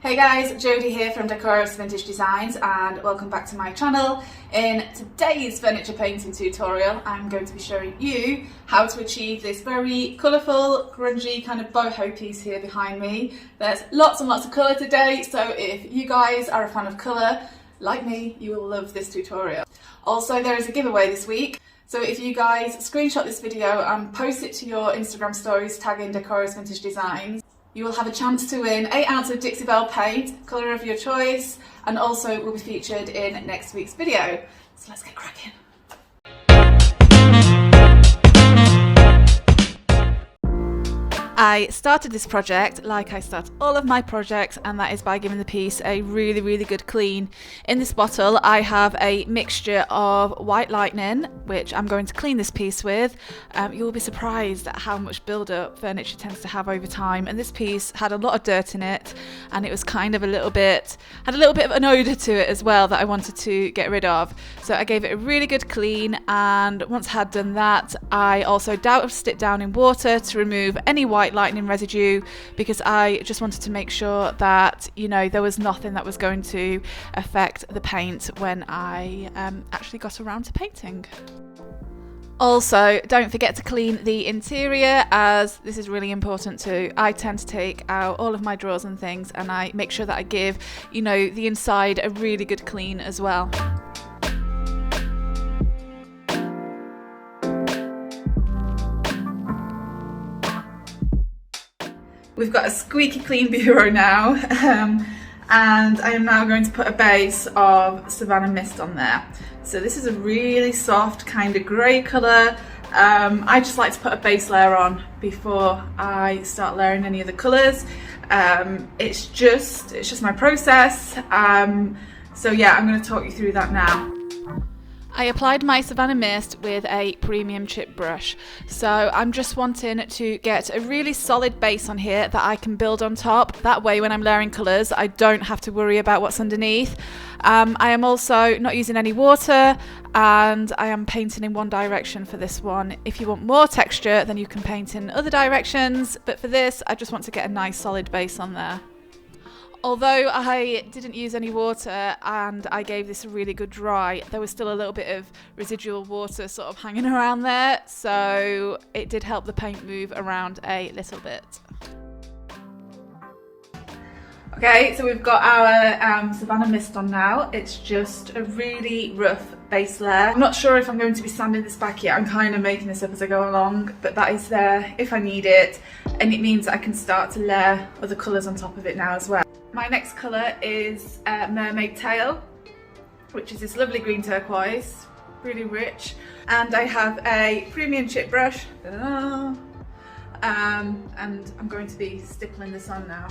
Hey guys, Jodie here from Decorous Vintage Designs and welcome back to my channel. In today's furniture painting tutorial, I'm going to be showing you how to achieve this very colourful, grungy kind of boho piece here behind me. There's lots and lots of colour today, so if you guys are a fan of colour, like me, you will love this tutorial. Also, there is a giveaway this week. So if you guys screenshot this video and post it to your Instagram stories tagging Decorous Vintage Designs, you will have a chance to win 8 ounce of Dixie Belle paint, colour of your choice, and also will be featured in next week's video. So let's get cracking. I started this project like I start all of my projects, and that is by giving the piece a really good clean. In this bottle I have a mixture of white lightning, which I'm going to clean this piece with. You'll be surprised at how much build-up furniture tends to have over time, and this piece had a lot of dirt in it, and it was kind of had a little bit of an odour to it as well that I wanted to get rid of. So I gave it a really good clean, and once I had done that, I also doused it down in water to remove any white lightning residue, because I just wanted to make sure that, you know, there was nothing that was going to affect the paint when I actually got around to painting. Also, don't forget to clean the interior, as this is really important too. I tend to take out all of my drawers and things, and I make sure that I give, you know, the inside a really good clean as well. We've got a squeaky clean bureau now, and I am now going to put a base of Savannah Mist on there. So this is a really soft kind of grey colour. I just like to put a base layer on before I start layering any of the colours. It's just my process. So yeah, I'm going to talk you through that now. I applied my Savannah Mist with a premium chip brush, so I'm just wanting to get a really solid base on here that I can build on top. That way when I'm layering colours I don't have to worry about what's underneath. I am also not using any water, and I am painting in one direction for this one. If you want more texture then you can paint in other directions, but for this I just want to get a nice solid base on there. Although I didn't use any water and I gave this a really good dry, there was still a little bit of residual water sort of hanging around there, so it did help the paint move around a little bit. Okay, so we've got our Savannah Mist on now. It's just a really rough base layer. I'm not sure if I'm going to be sanding this back yet. I'm kind of making this up as I go along, but that is there if I need it, and it means that I can start to layer other colours on top of it now as well. My next colour is Mermaid Tail, which is this lovely green turquoise, really rich. And I have a premium chip brush, and I'm going to be stippling this on now.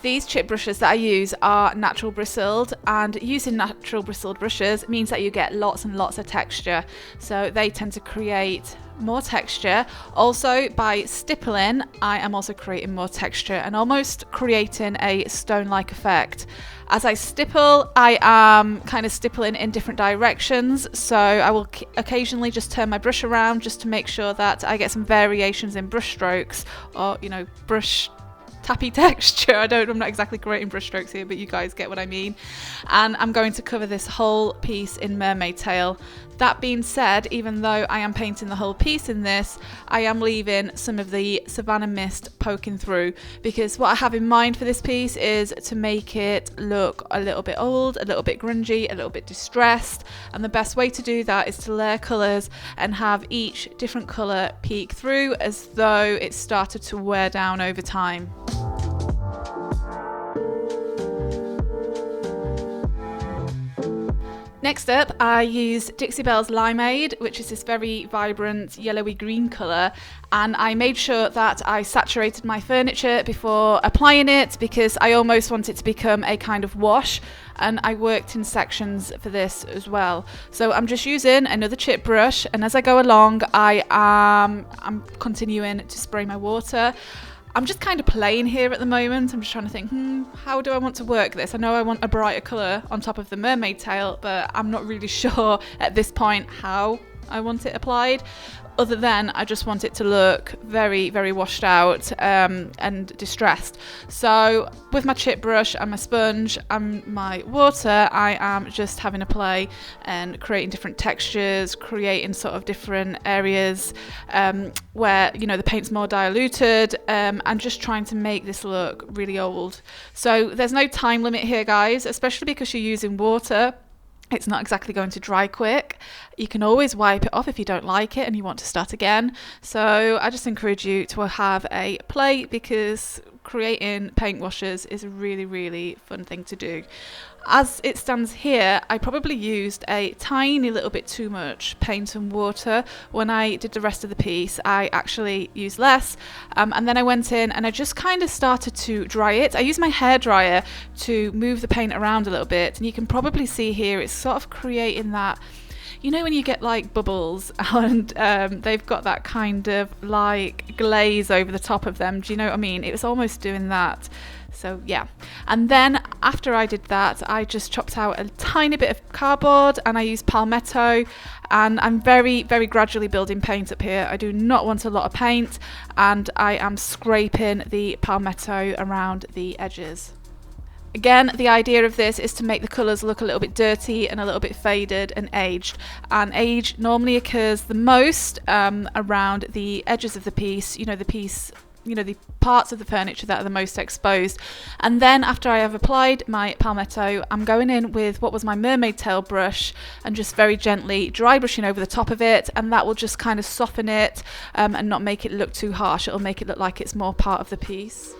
These chip brushes that I use are natural bristled, and using natural bristled brushes means that you get lots and lots of texture, so they tend to create more texture. Also, by stippling I am also creating more texture and almost creating a stone-like effect. As I stipple, I am kind of stippling in different directions, so I will occasionally just turn my brush around just to make sure that I get some variations in brush strokes, or, you know, brush tappy texture. I'm not exactly great in brush strokes here, but you guys get what I mean. And I'm going to cover this whole piece in Mermaid Tail. That being said, even though I am painting the whole piece in this, I am leaving some of the Savannah Mist poking through, because what I have in mind for this piece is to make it look a little bit old, a little bit grungy, a little bit distressed, and the best way to do that is to layer colours and have each different colour peek through as though it started to wear down over time. Next up, I used Dixie Belle's Limeade, which is this very vibrant yellowy green colour, and I made sure that I saturated my furniture before applying it, because I almost want it to become a kind of wash, and I worked in sections for this as well. So I'm just using another chip brush, and as I go along I'm continuing to spray my water. I'm just kind of playing here at the moment. I'm just trying to think, how do I want to work this? I know I want a brighter colour on top of the Mermaid Tail, but I'm not really sure at this point how I want it applied. Other than I just want it to look very, very washed out and distressed. So with my chip brush and my sponge and my water, I am just having a play and creating different textures, creating sort of different areas where, you know, the paint's more diluted, and just trying to make this look really old. So there's no time limit here, guys, especially because you're using water. It's not exactly going to dry quick. You can always wipe it off if you don't like it and you want to start again. So I just encourage you to have a play, because creating paint washes is a really, really fun thing to do. As it stands here, I probably used a tiny little bit too much paint and water. When I did the rest of the piece, I actually used less, and then I went in and I just kind of started to dry it. I used my hairdryer to move the paint around a little bit, and you can probably see here it's sort of creating that, you know, when you get like bubbles and they've got that kind of like glaze over the top of them. Do you know what I mean? It was almost doing that. So yeah, and then after I did that, I just chopped out a tiny bit of cardboard and I used palmetto, and I'm very, very gradually building paint up here. I do not want a lot of paint, and I am scraping the palmetto around the edges. Again, the idea of this is to make the colours look a little bit dirty and a little bit faded and aged. And age normally occurs the most around the edges of the piece, the parts of the furniture that are the most exposed. And then after I have applied my palmetto, I'm going in with what was my Mermaid Tail brush and just very gently dry brushing over the top of it, and that will just kind of soften it and not make it look too harsh. It'll make it look like it's more part of the piece.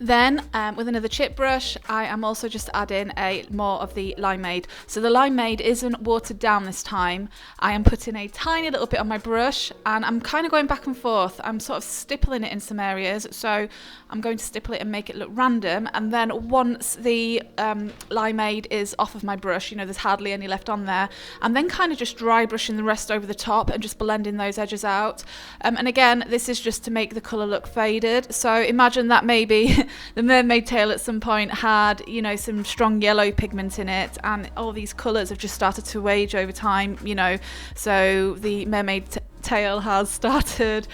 Then with another chip brush, I am also just adding more of the Limeade. So the Limeade isn't watered down this time. I am putting a tiny little bit on my brush, and I'm kind of going back and forth. I'm sort of stippling it in some areas. So I'm going to stipple it and make it look random. And then once the Limeade is off of my brush, there's hardly any left on there, I'm then kind of just dry brushing the rest over the top and just blending those edges out. And again, this is just to make the colour look faded. So imagine that maybe the Mermaid Tail at some point had, some strong yellow pigment in it, and all these colours have just started to age over time, so the Mermaid Tail has started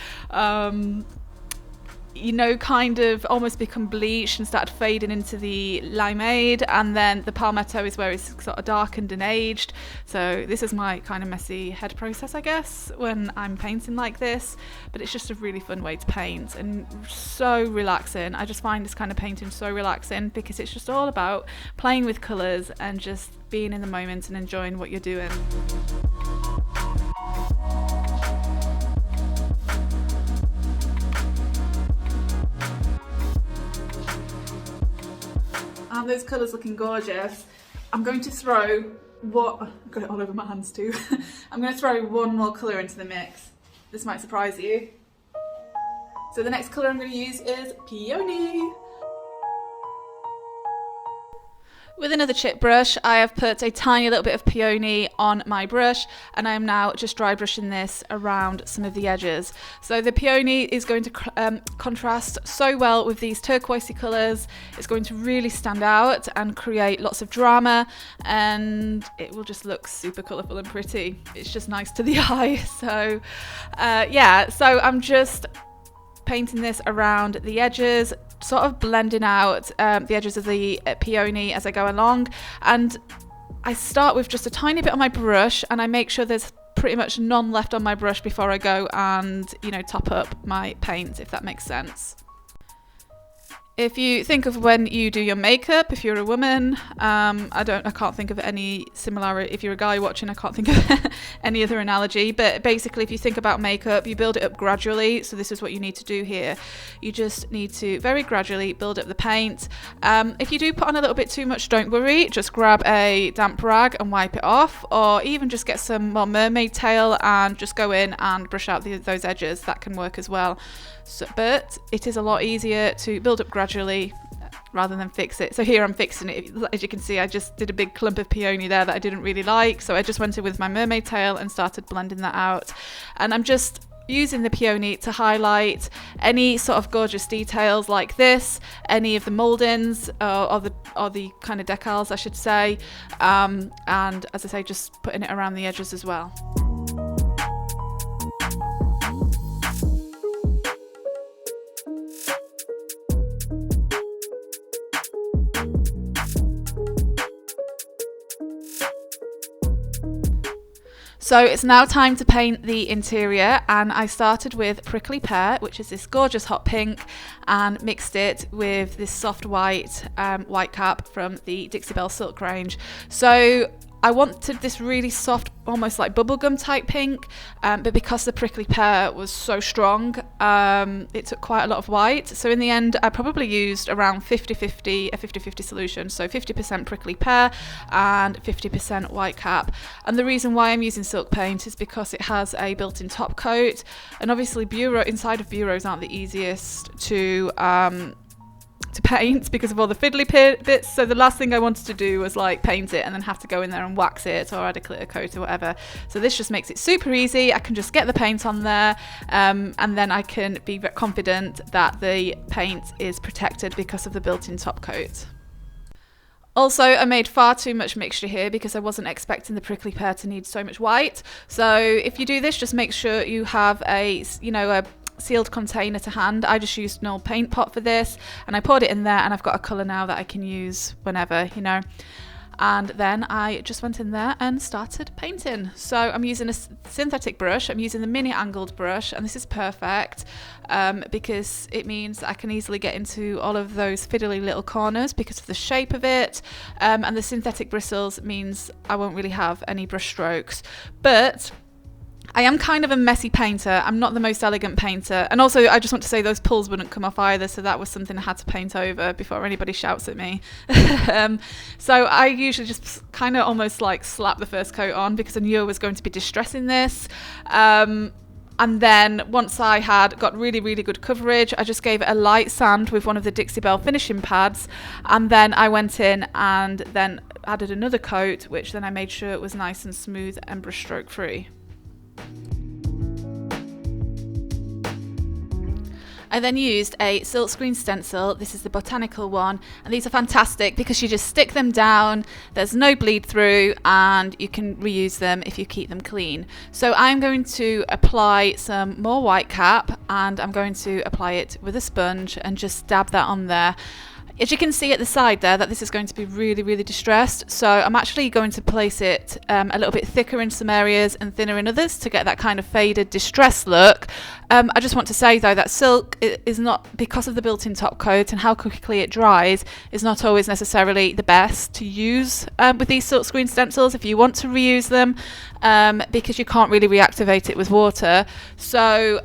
kind of almost become bleached and started fading into the Limeade, and then the palmetto is where it's sort of darkened and aged. So this is my kind of messy head process, I guess, when I'm painting like this, but it's just a really fun way to paint and so relaxing. I just find this kind of painting so relaxing because it's just all about playing with colours and just being in the moment and enjoying what you're doing. Those colours looking gorgeous. I'm going to throw I've got it all over my hands too. I'm going to throw one more colour into the mix. This might surprise you. So the next colour I'm going to use is Peony. With another chip brush, I have put a tiny little bit of Peony on my brush, and I am now just dry brushing this around some of the edges. So the Peony is going to contrast so well with these turquoisey colours. It's going to really stand out and create lots of drama, and it will just look super colourful and pretty. It's just nice to the eye. So so I'm just painting this around the edges, sort of blending out the edges of the Peony as I go along, and I start with just a tiny bit on my brush, and I make sure there's pretty much none left on my brush before I go and top up my paint, if that makes sense. If you think of when you do your makeup, if you're a woman, I can't think of any similarity. If you're a guy watching, I can't think of any other analogy. But basically, if you think about makeup, you build it up gradually. So this is what you need to do here. You just need to very gradually build up the paint. If you do put on a little bit too much, don't worry. Just grab a damp rag and wipe it off, or even just get some more Mermaid Tail and just go in and brush out those edges. That can work as well. But it is a lot easier to build up gradually gradually rather than fix it. So here I'm fixing it. As you can see, I just did a big clump of peony there that I didn't really like. So I just went in with my Mermaid Tail and started blending that out. And I'm just using the peony to highlight any sort of gorgeous details like this, any of the mouldings or the kind of decals, I should say. And as I say, just putting it around the edges as well. So it's now time to paint the interior, and I started with Prickly Pear, which is this gorgeous hot pink, and mixed it with this soft white Whitecap from the Dixie Belle Silk range. So I wanted this really soft, almost like bubblegum type pink, but because the Prickly Pear was so strong, it took quite a lot of white. So in the end, I probably used around 50-50, a 50-50 solution. So 50% Prickly Pear and 50% Whitecap. And the reason why I'm using silk paint is because it has a built-in top coat. And obviously inside of bureaus aren't the easiest to paint because of all the fiddly bits. So the last thing I wanted to do was like paint it and then have to go in there and wax it or add a glitter coat or whatever. So this just makes it super easy. I can just get the paint on there, and then I can be confident that the paint is protected because of the built-in top coat. Also, I made far too much mixture here because I wasn't expecting the Prickly Pear to need so much white. So if you do this, just make sure you have a sealed container to hand. I just used an old paint pot for this, and I poured it in there, and I've got a colour now that I can use whenever, and then I just went in there and started painting. So I'm using a synthetic brush. I'm using the mini angled brush, and this is perfect because it means I can easily get into all of those fiddly little corners because of the shape of it, and the synthetic bristles means I won't really have any brush strokes. But I am kind of a messy painter. I'm not the most elegant painter. And also, I just want to say those pulls wouldn't come off either, so that was something I had to paint over before anybody shouts at me. So I usually just kind of almost like slap the first coat on because I knew I was going to be distressing this. And then once I had got really, really good coverage, I just gave it a light sand with one of the Dixie Belle finishing pads. And then I went in and then added another coat, which then I made sure it was nice and smooth and brush stroke free. I then used a silkscreen stencil. This is the botanical one, and these are fantastic because you just stick them down, there's no bleed through, and you can reuse them if you keep them clean. So I'm going to apply some more Whitecap, and I'm going to apply it with a sponge and just dab that on there. As you can see at the side there that this is going to be really, really distressed, so I'm actually going to place it a little bit thicker in some areas and thinner in others to get that kind of faded distressed look. I just want to say though that silk is not, because of the built-in top coat and how quickly it dries, is not always necessarily the best to use with these silkscreen stencils if you want to reuse them, because you can't really reactivate it with water. So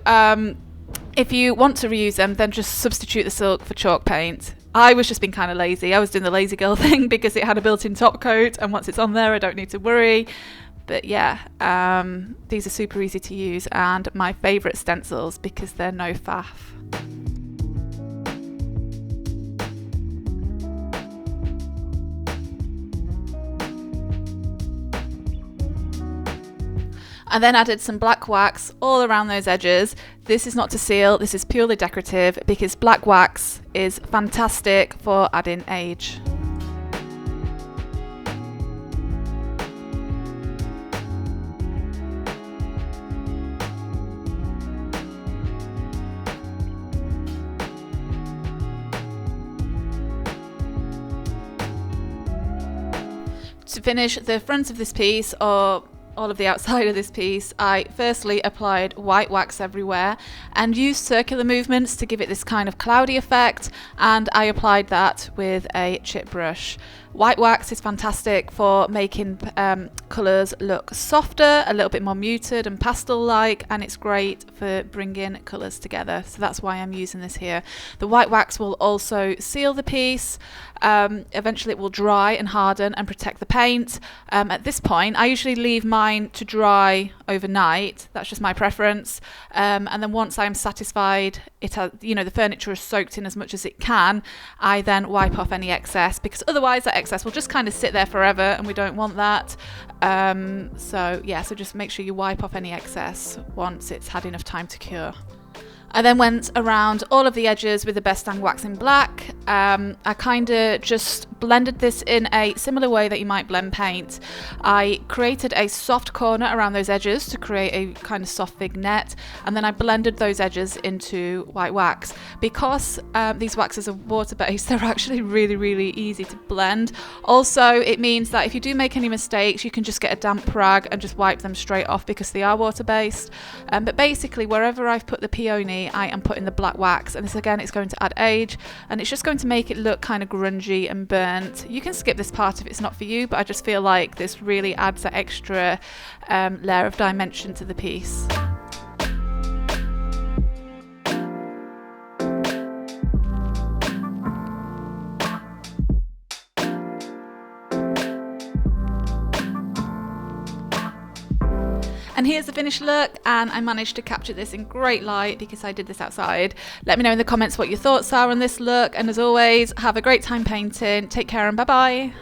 if you want to reuse them, then just substitute the silk for chalk paint. I was just being kind of lazy. I was doing the lazy girl thing because it had a built-in top coat, and once it's on there I don't need to worry. But yeah, these are super easy to use and my favourite stencils because they're no faff. I then added some black wax all around those edges. This is not to seal, this is purely decorative because black wax is fantastic for adding age. To finish the front of this piece, or all of the outside of this piece, I firstly applied white wax everywhere and used circular movements to give it this kind of cloudy effect, and I applied that with a chip brush. White wax is fantastic for making colours look softer, a little bit more muted and pastel-like, and it's great for bringing colours together. So that's why I'm using this here. The white wax will also seal the piece. Eventually it will dry and harden and protect the paint. At this point, I usually leave mine to dry overnight. That's just my preference. And then once I'm satisfied the furniture is soaked in as much as it can, I then wipe off any excess, because otherwise that excess will just kind of sit there forever and we don't want that. So just make sure you wipe off any excess once it's had enough time to cure. I then went around all of the edges with the Best Dang Wax in black. I kind of just blended this in a similar way that you might blend paint. I created a soft corner around those edges to create a kind of soft vignette, and then I blended those edges into white wax. Because these waxes are water-based, they're actually really, really easy to blend. Also, it means that if you do make any mistakes, you can just get a damp rag and just wipe them straight off because they are water-based. But basically, wherever I've put the peony, I am putting the black wax, and this again, it's going to add age, and it's just going to make it look kind of grungy and burnt. You can skip this part if it's not for you, but I just feel like this really adds that extra layer of dimension to the piece. And here's the finished look, and I managed to capture this in great light because I did this outside. Let me know in the comments what your thoughts are on this look, and as always, have a great time painting. Take care and bye bye.